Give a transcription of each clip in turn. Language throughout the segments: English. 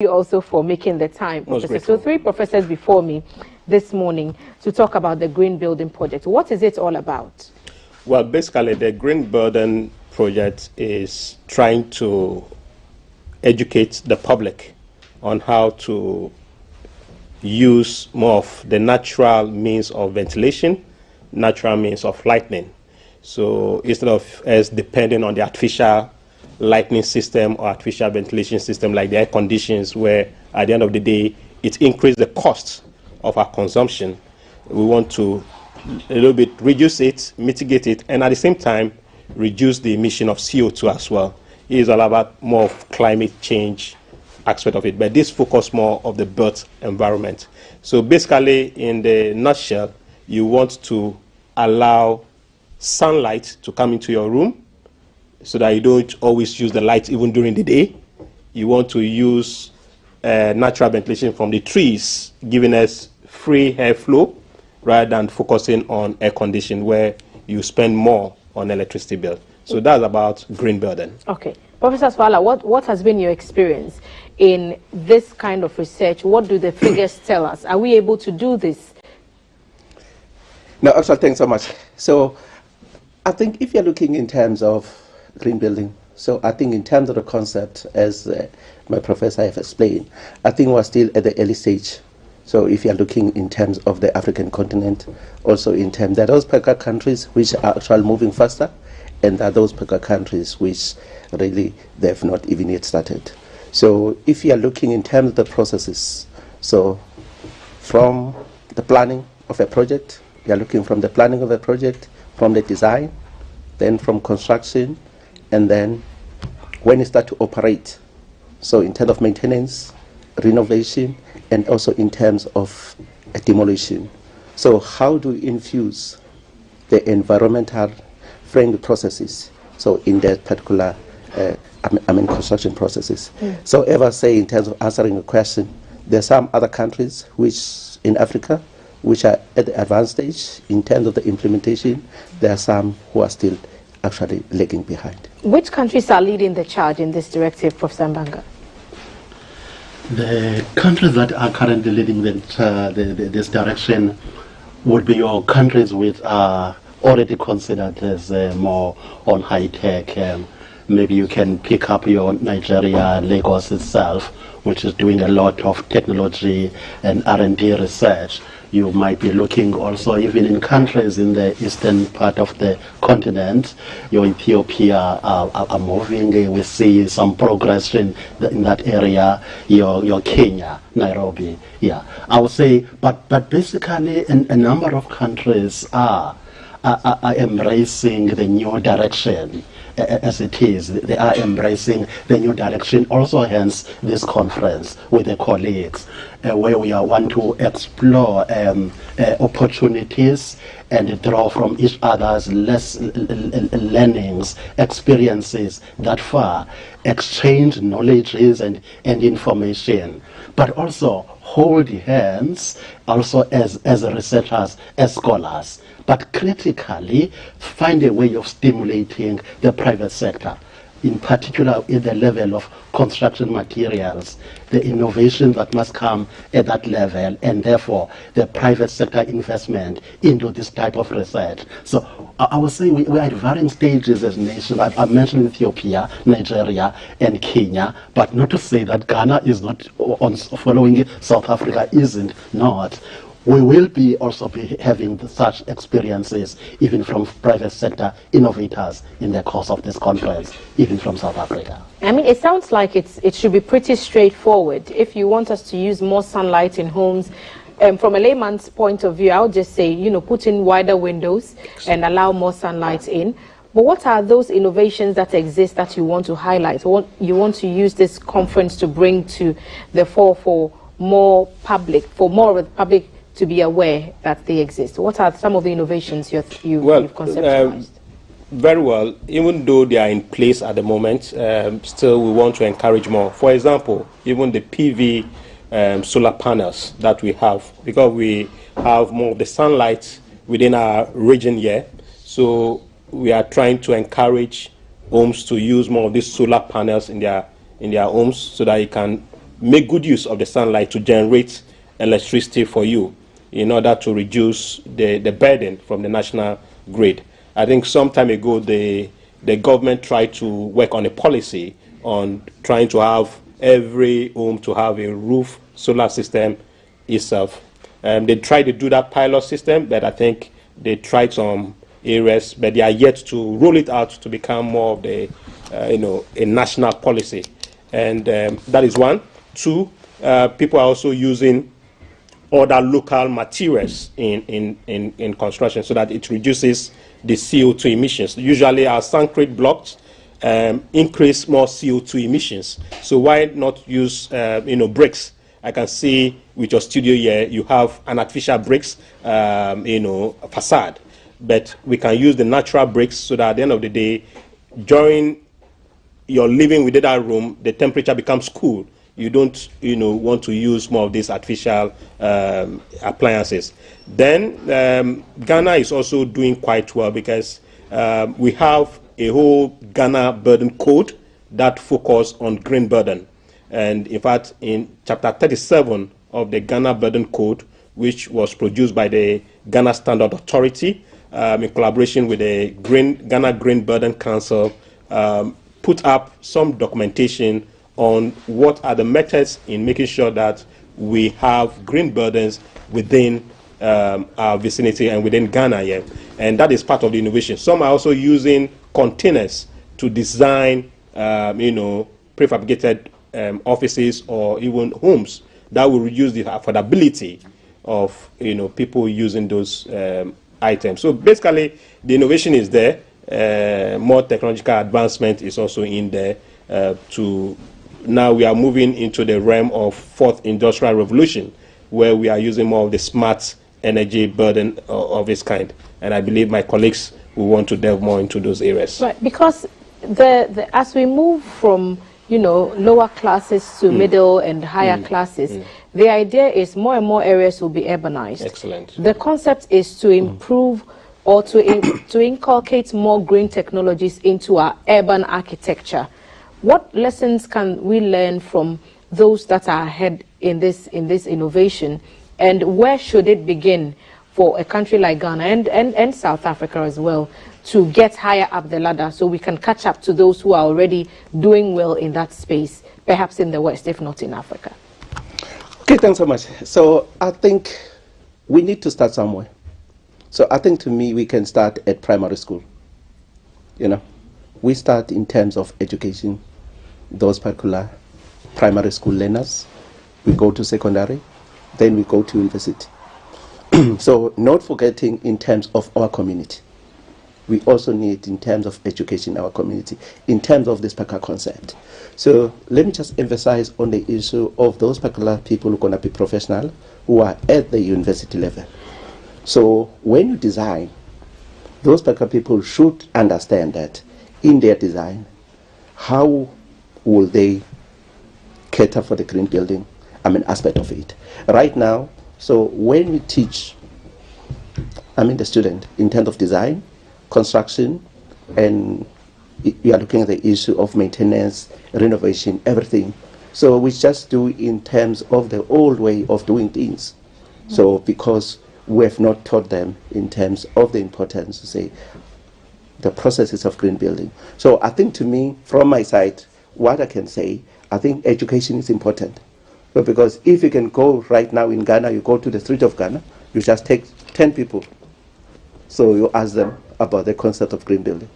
you also for making the time, Professor. So 3 professors before me this morning to talk about the Green Building Project. What is it all about? Well, basically, the Green Building Project is trying to educate the public on how to use more of the natural means of ventilation, natural means of lighting. So instead of us depending on the artificial lighting system or artificial ventilation system like the air conditions, where at the end of the day it increases the cost of our consumption, we want to a little bit reduce it, mitigate it, and at the same time reduce the emission of CO2 as well. It is all about more of climate change aspect of it, but this focus more of the built environment. So basically, in the nutshell, you want to allow sunlight to come into your room so that you don't always use the light even during the day. You want to use natural ventilation from the trees, giving us free airflow rather than focusing on air conditioning where you spend more on electricity bill. So that's about green building. Okay. Professor Swala, what has been your experience in this kind of research? What do the figures tell us? Are we able to do this? No, actually, thanks so much. So I think if you're looking in terms of green building, so I think in terms of the concept, as my professor have explained, I think we're still at the early stage. So if you're looking in terms of the African continent, also in terms, there are those PECA countries which are actually moving faster, and there are those PECA countries which really they've not even yet started. So if you're looking in terms of the processes, so from the planning of a project, you're looking from the planning of a project, from the design, then from construction, and then when you start to operate. So in terms of maintenance, renovation, and also in terms of demolition. So how do we infuse the environmental friendly processes, so in that particular construction processes. So ever say in terms of answering a question, there are some other countries which in Africa which are at the advanced stage in terms of the implementation. There are some who are still actually lagging behind. Which countries are leading the charge in this directive, Professor Mbanga? The countries that are currently leading this direction would be your countries which are already considered as more on high tech. Maybe you can pick up your Nigeria, Lagos itself, which is doing a lot of technology and R&D research. You might be looking also even in countries in the eastern part of the continent. Your Ethiopia are moving. We see some progression in that area. Your Kenya, Nairobi. Yeah, I would say, but basically a number of countries are embracing the new direction as it is. They are embracing the new direction. Also, hence this conference with the colleagues, where we want to explore opportunities and draw from each other's learnings, experiences that far, exchange knowledges and information, but also hold hands also as researchers, as scholars, but critically find a way of stimulating the private sector, in particular at the level of construction materials, the innovation that must come at that level, and therefore the private sector investment into this type of research. So I would say we are at varying stages as nations. I mentioned Ethiopia, Nigeria, and Kenya, but not to say that Ghana is not following it, South Africa isn't not. We will be also be having such experiences even from private sector innovators in the course of this conference, even from South Africa. I mean, it sounds like it should be pretty straightforward. If you want us to use more sunlight in homes, from a layman's point of view, I would just say, put in wider windows and allow more sunlight in. But what are those innovations that exist that you want to highlight? What you want to use this conference to bring to the fore for more of the public to be aware that they exist? What are some of the innovations you've conceptualized? Very well. Even though they are in place at the moment, still we want to encourage more. For example, even the PV solar panels that we have, because we have more of the sunlight within our region here, so we are trying to encourage homes to use more of these solar panels in their homes so that it can make good use of the sunlight to generate electricity for you in order to reduce the burden from the national grid. I think some time ago the government tried to work on a policy on trying to have every home to have a roof solar system itself. They tried to do that pilot system, but I think they tried some areas, but they are yet to roll it out to become more of the, a national policy. And that is one. Two, people are also using other local materials in construction so that it reduces the CO2 emissions. Usually our concrete blocks increase more CO2 emissions. So why not use, bricks? I can see with your studio here, you have an artificial bricks, facade. But we can use the natural bricks so that at the end of the day, during your living within that room, the temperature becomes cool. You don't, want to use more of these artificial appliances. Then Ghana is also doing quite well because we have a whole Ghana burden code that focus on green burden. And in fact, in chapter 37 of the Ghana burden code, which was produced by the Ghana Standard Authority, in collaboration with the Ghana Green Burden Council, put up some documentation on what are the methods in making sure that we have green burdens within our vicinity and within Ghana here. And that is part of the innovation. Some are also using containers to design, prefabricated offices or even homes that will reduce the affordability of, people using those items. So basically, the innovation is there. More technological advancement is also in there. Now we are moving into the realm of fourth industrial revolution, where we are using more of the smart energy burden of its kind. And I believe my colleagues will want to delve more into those areas. Right, because as we move from lower classes to middle and higher classes, the idea is more and more areas will be urbanized. Excellent. The concept is to improve or to inculcate more green technologies into our urban architecture. What lessons can we learn from those that are ahead in this innovation, and where should it begin for a country like Ghana and South Africa as well to get higher up the ladder so we can catch up to those who are already doing well in that space, perhaps in the West, if not in Africa? Okay, thanks so much. So I think we need to start somewhere. So I think to me, we can start at primary school. We start in terms of education, those particular primary school learners. We go to secondary, then we go to university. So not forgetting in terms of our community. We also need in terms of education our community, in terms of this particular concept. So let me just emphasize on the issue of those particular people who are going to be professional, who are at the university level. So when you design, those particular people should understand that in their design, how will they cater for the green building, aspect of it. Right now, so when we teach, the student in terms of design, construction, and we are looking at the issue of maintenance, renovation, everything. So we just do in terms of the old way of doing things. So because we have not taught them in terms of the importance to say the processes of green building. So I think to me, from my side, what I can say, I think education is important. But because if you can go right now in Ghana, you go to the street of Ghana, you just take 10 people. So you ask them about the concept of green building.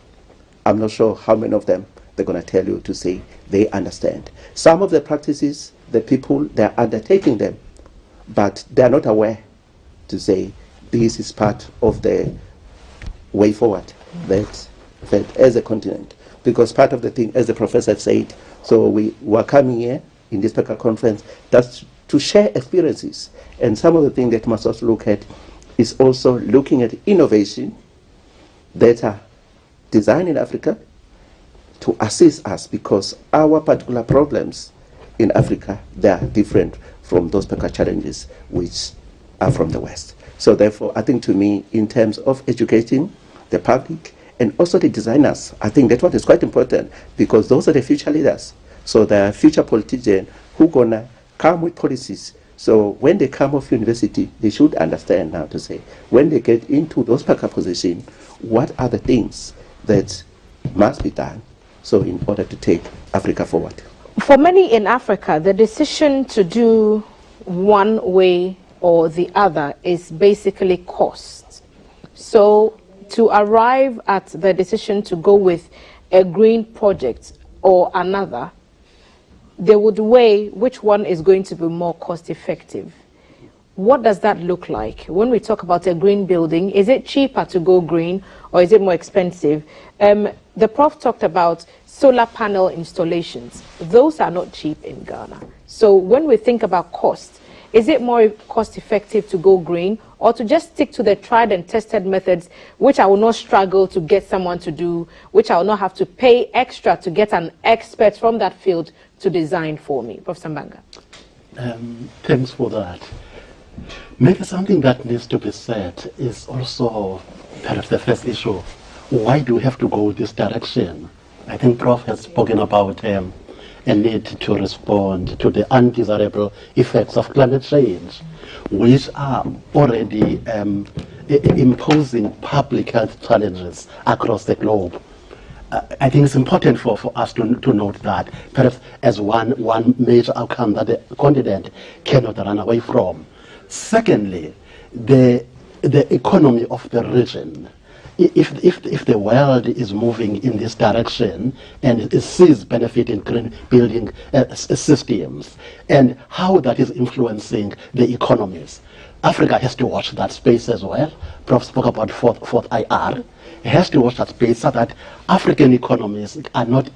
I'm not sure how many of them they're going to tell you to say they understand. Some of the practices, the people, they're undertaking them, but they're not aware to say this is part of the way forward that as a continent. Because part of the thing, as the professor said, so we were coming here in this particular conference, that's to share experiences. And some of the things that must also look at is also looking at innovation that are designed in Africa to assist us, because our particular problems in Africa, they are different from those particular challenges which are from the West. So therefore, I think to me, in terms of educating the public and also the designers, I think that one is quite important, because those are the future leaders. So the future politicians who gonna come with policies. So when they come off university, they should understand now to say, when they get into those Paka positions, what are the things that must be done so in order to take Africa forward. For many in Africa, the decision to do one way or the other is basically cost. So to arrive at the decision to go with a green project or another, they would weigh which one is going to be more cost effective. What does that look like? When we talk about a green building, is it cheaper to go green or is it more expensive? The Prof talked about solar panel installations. Those are not cheap in Ghana. So when we think about cost, is it more cost effective to go green or to just stick to the tried and tested methods, which I will not struggle to get someone to do, which I will not have to pay extra to get an expert from that field to design for me? Professor Mbanga. Thanks for that. Maybe something that needs to be said is also part of the first issue. Why do we have to go this direction? I think Prof has spoken about a need to respond to the undesirable effects of climate change, which are already imposing public health challenges across the globe. I think it's important for us to note that, perhaps as one major outcome that the continent cannot run away from. Secondly, the economy of the region. If the world is moving in this direction and it sees benefit in green building systems and how that is influencing the economies, Africa has to watch that space as well. Prof spoke about fourth IR. It has to watch that space so that African economies are not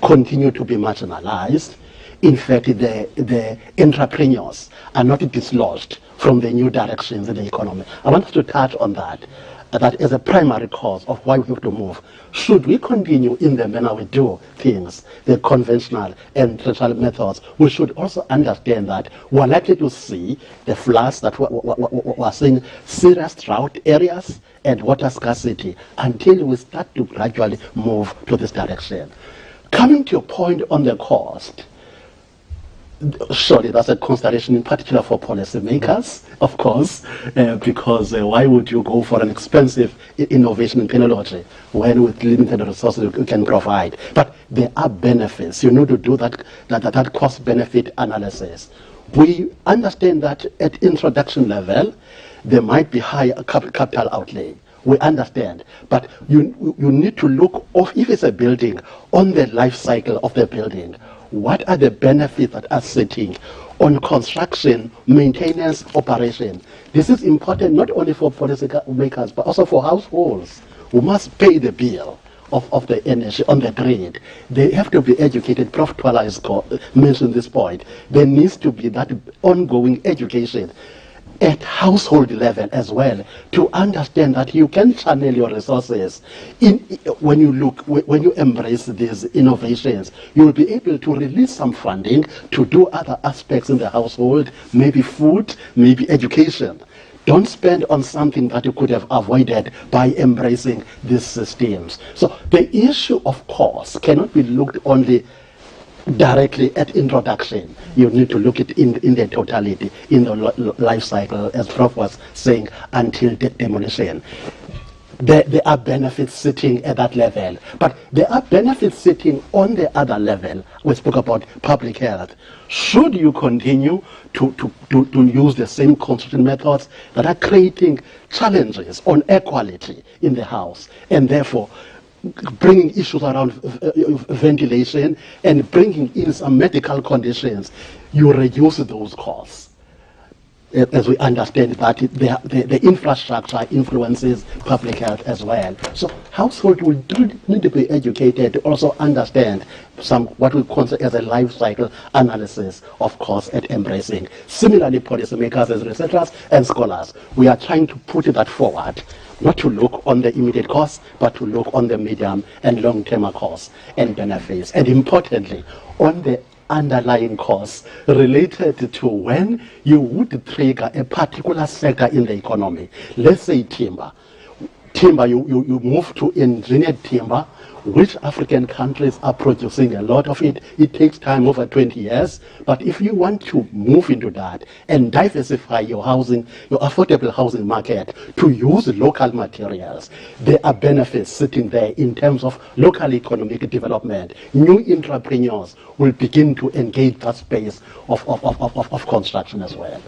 continue to be marginalized. In fact, the entrepreneurs are not dislodged from the new directions in the economy. I want to touch on that as a primary cause of why we have to move. Should we continue in the manner we do things, the conventional and traditional methods, we should also understand that we're likely to see the floods that we're seeing, serious drought areas and water scarcity until we start to gradually move to this direction. Coming to your point on the cost, surely that's a consideration in particular for policymakers, of course, because why would you go for an expensive innovation in penology when with limited resources you can provide? But there are benefits. You need to do that cost-benefit analysis. We understand that at introduction level, there might be high capital outlay. We understand, but you need to look off, if it's a building, on the life cycle of the building. What are the benefits that are sitting on construction, maintenance, operation? This is important not only for policymakers, but also for households who must pay the bill of the energy on the grid. They have to be educated. Prof. Twala has mentioned this point. There needs to be that ongoing education at household level as well, to understand that you can channel your resources. When you embrace these innovations, you will be able to release some funding to do other aspects in the household, maybe food, maybe education. Don't spend on something that you could have avoided by embracing these systems. So the issue of cost cannot be looked only directly at introduction. You need to look at it in the totality, in the life cycle, as Prof was saying, until demolition. There are benefits sitting at that level, but there are benefits sitting on the other level. We spoke about public health. Should you continue to use the same construction methods that are creating challenges on air quality in the house, and therefore bringing issues around ventilation and bringing in some medical conditions, you reduce those costs. As we understand that the infrastructure influences public health as well. So households will need to be educated to also understand what we consider as a life cycle analysis of cost and embracing. Similarly, policymakers as researchers and scholars, we are trying to put that forward, not to look on the immediate costs, but to look on the medium and long-term costs and benefits. And importantly, on the underlying costs related to when you would trigger a particular sector in the economy. Let's say timber. You move to engineered timber, which African countries are producing a lot of it. It takes time, over 20 years. But if you want to move into that and diversify your housing, your affordable housing market, to use local materials, there are benefits sitting there in terms of local economic development. New entrepreneurs will begin to engage that space of construction as well.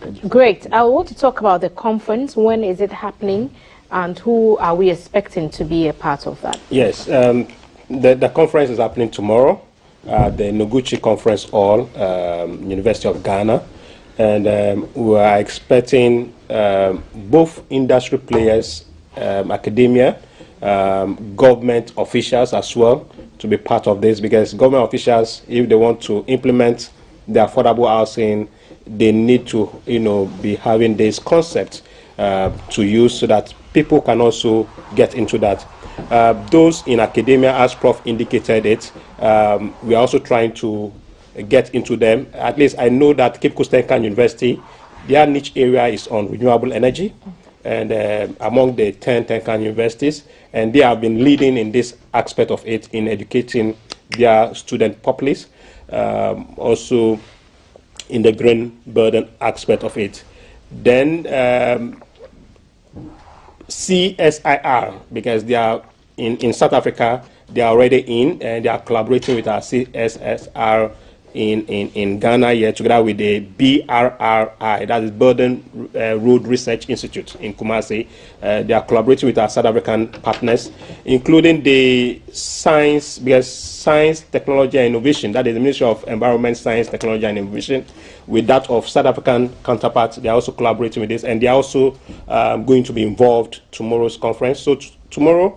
Thank you. Great. I want to talk about the conference. When is it happening? And who are we expecting to be a part of that? Yes, the conference is happening tomorrow at the Noguchi Conference Hall, University of Ghana. And we are expecting both industry players, academia, government officials as well to be part of this, because government officials, if they want to implement the affordable housing, they need to, be having this concept to use so that people can also get into that. Those in academia, as Prof indicated it, we are also trying to get into them. At least I know that Cape Coast Tenkan University, their niche area is on renewable energy, and among the 10 Tenkan universities, and they have been leading in this aspect of it in educating their student populace, also in the green burden aspect of it. Then CSIR, because they are in South Africa, they are already in, and they are collaborating with our CSSR in Ghana here, together with the BRRI, that is Burden Road Research Institute in Kumasi. They are collaborating with our South African partners, including the Science, Technology and Innovation, that is the Ministry of Environment, Science, Technology and Innovation, with that of South African counterparts. They are also collaborating with this, and they are also going to be involved tomorrow's conference. So tomorrow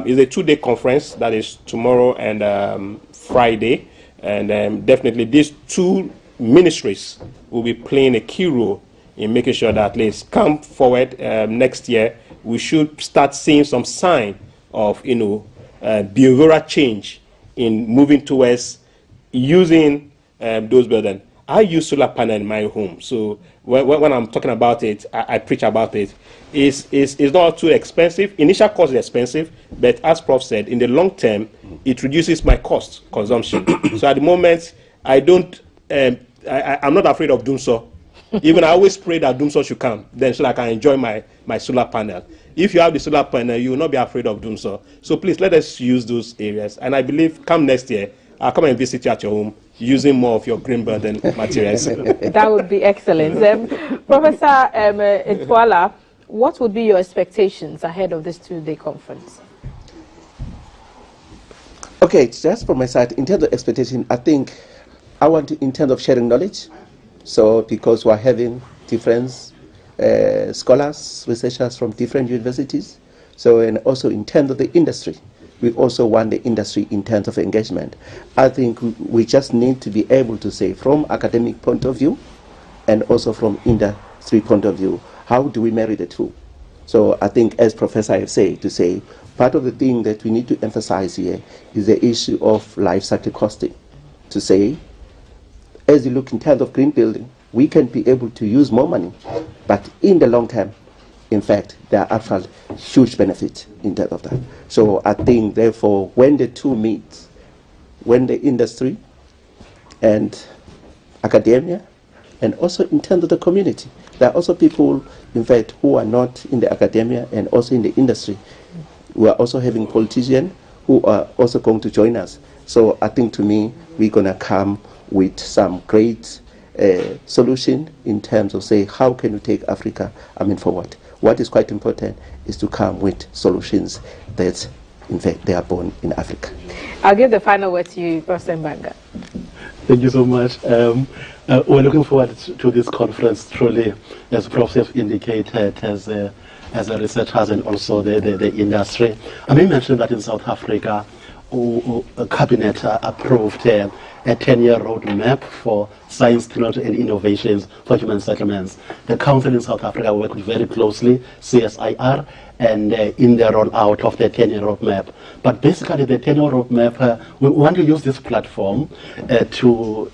is a 2-day conference, that is tomorrow and Friday. And definitely these two ministries will be playing a key role in making sure that at least come forward next year, we should start seeing some sign of, behavioral change in moving towards using those buildings. I use solar panel in my home, so when I'm talking about it, I preach about it. It's not too expensive. Initial cost is expensive, but as Prof said, in the long term, it reduces my cost consumption. So at the moment, I'm not afraid of doing so. Even I always pray that Doomsor should come, then so that I can enjoy my solar panel. If you have the solar panel, you will not be afraid of Doomsor. So please let us use those areas. And I believe come next year, I'll come and visit you at your home using more of your green burden materials. That would be excellent. Professor Ntwala, what would be your expectations ahead of this 2-day conference? Okay, just from my side, in terms of expectation, I think I want to, in terms of sharing knowledge, so because we're having different scholars, researchers from different universities, so and also in terms of the industry, we also want the industry in terms of engagement. I think we just need to be able to say from academic point of view and also from industry point of view, how do we marry the two? So I think, as Professor have said, to say part of the thing that we need to emphasize here is the issue of life cycle costing. To say, as you look in terms of green building, we can be able to use more money, but in the long term, in fact, there are actual huge benefits in terms of that. So I think, therefore, when the two meet, when the industry and academia, and also in terms of the community, there are also people, in fact, who are not in the academia and also in the industry. We are also having politicians who are also going to join us. So I think, to me, we're going to come with some great solution in terms of, say, how can we take Africa forward. What is quite important is to come with solutions that, in fact, they are born in Africa. I'll give the final word to you, Professor Mbanga. Thank you so much. We're looking forward to this conference, truly, as Prof have indicated, as a researchers and also the industry. I may mention that in South Africa, a cabinet approved a 10-year roadmap for science, technology, and innovations for human settlements. The Council in South Africa worked very closely, CSIR, and in the rollout of the 10-year roadmap. But basically, the 10-year roadmap, we want to use this platform to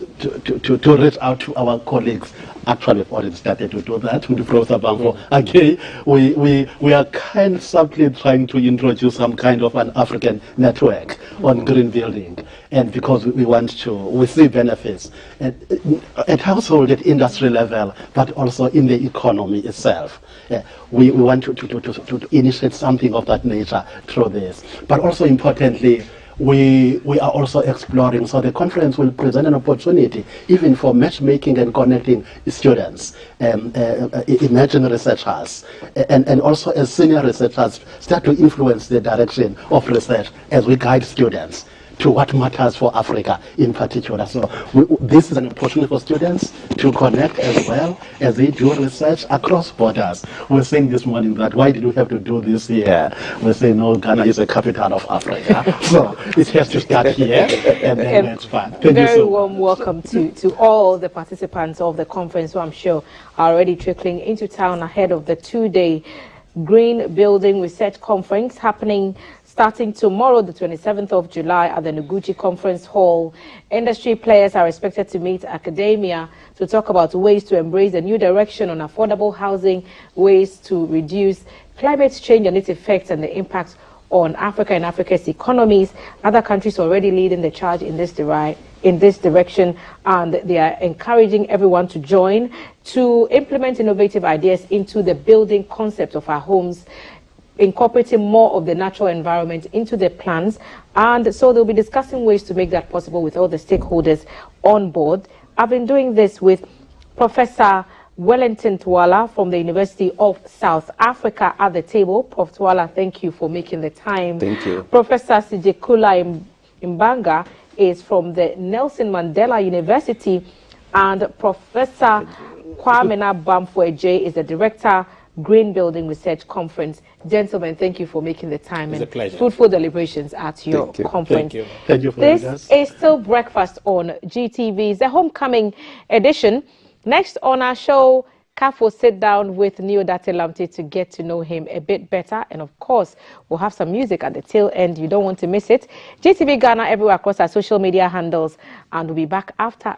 reach out to our colleagues. Actually, we've already started to do that with Professor Bamfo. Okay, we are kind of subtly trying to introduce some kind of an African network on green building, and because we see benefits at household, at industry level, but also in the economy itself. We want to initiate something of that nature through this. But also importantly, we are also exploring, so the conference will present an opportunity even for matchmaking and connecting students, emerging researchers, and also as senior researchers start to influence the direction of research as we guide students to what matters for Africa in particular. So this is an opportunity for students to connect as well as they do research across borders. We're saying this morning that why did we have to do this here? We're saying, no, Ghana is the capital of Africa. So it has to start here, and then that's fun. Very warm welcome to all the participants of the conference, who I'm sure are already trickling into town ahead of the 2-day Green Building Research Conference happening starting tomorrow, the 27th of July, at the Noguchi Conference Hall. Industry players are expected to meet academia to talk about ways to embrace a new direction on affordable housing, ways to reduce climate change and its effects and the impact on Africa and Africa's economies. Other countries already leading the charge in this direction, and they are encouraging everyone to join to implement innovative ideas into the building concept of our homes, incorporating more of the natural environment into their plans. And so they'll be discussing ways to make that possible with all the stakeholders on board. I've been doing this with Professor Wellington Twala from the University of South Africa at the table. Prof. Twala, thank you for making the time. Thank you. Professor Sijekula Mbanga is from the Nelson Mandela University, and Professor Kwamena Bamfo-J is the Director, Green Building Research Conference. Gentlemen, thank you for making the time. It's a pleasure. Fruitful deliberations at your conference. Thank you. Thank you for having us. This is still Breakfast on GTV's the homecoming edition. Next on our show, CAF will sit down with Neodate Lamte to get to know him a bit better. And of course, we'll have some music at the tail end. You don't want to miss it. GTV Ghana everywhere across our social media handles. And we'll be back after